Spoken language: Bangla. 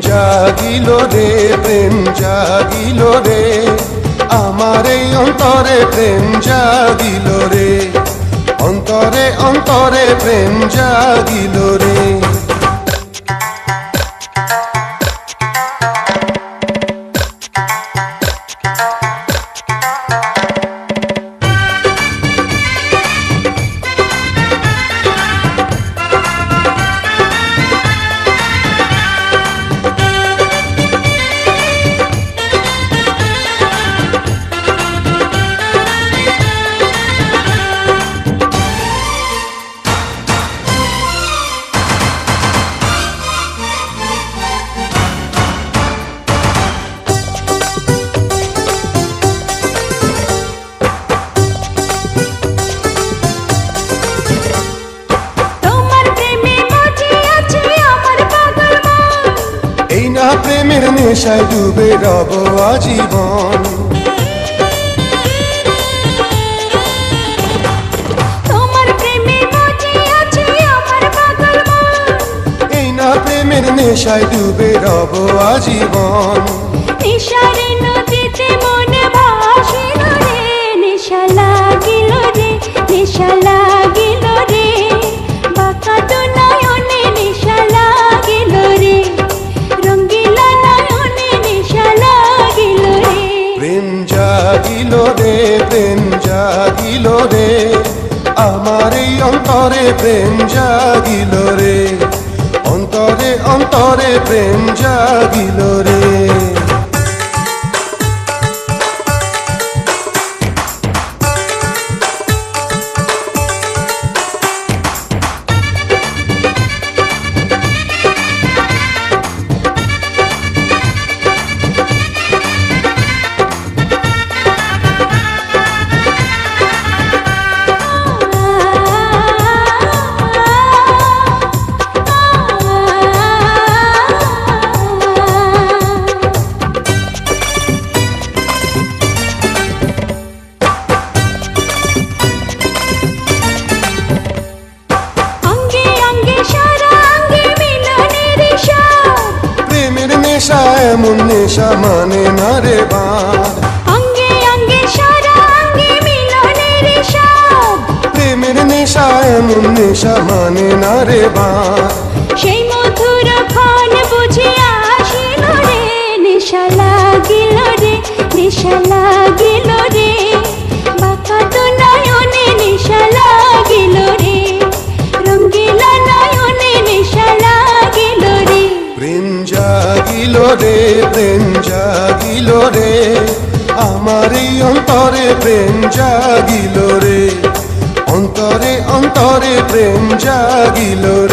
জাগিল রে প্রেম জাগিল রে আমার এই অন্তরে প্রেম জাগিল রে অন্তরে অন্তরে প্রেম জাগিল রে প্রেমের নেশায় ডুবে রব আজীবন তোমার প্রেমে মজে আছে আমার পাগল মন এই না প্রেমের নেশায় ডুবে রব আজীবন নেশারে নদীতে মন ভাসিল রে নেশা লাগিল রে নেশা লাগিল রে বাঁকা তো নয়নে নেশা লাগিল রে রঙ্গিলা নয়নে নেশা লাগিল রে প্রেম জাগিল রে প্রেম জাগিল রে আমার এই অন্তরে প্রেম জাগিল রে অন্তরে অন্তরে প্রেম জাগিল রে নেশা এমন নেশা মানে না রে বাঁধ অঙ্গে অঙ্গে সারা অঙ্গে মিলনের স্বাদ প্রেমের নেশা এমন নেশা মানে না রে বাঁধ সেই মধুর ক্ষণ বুঝে আসিল রে নেশা লাগিল রে নেশা লাগিল রে বাঁকা তো নয়নে নেশা লাগিল রে রঙ্গিলা নয়নে নেশা লাগিল রে প্রেম জাগিল রে প্রেম জাগিল রে আমার এই অন্তরে প্রেম জাগিল রে অন্তরে অন্তরে প্রেম জাগিল রে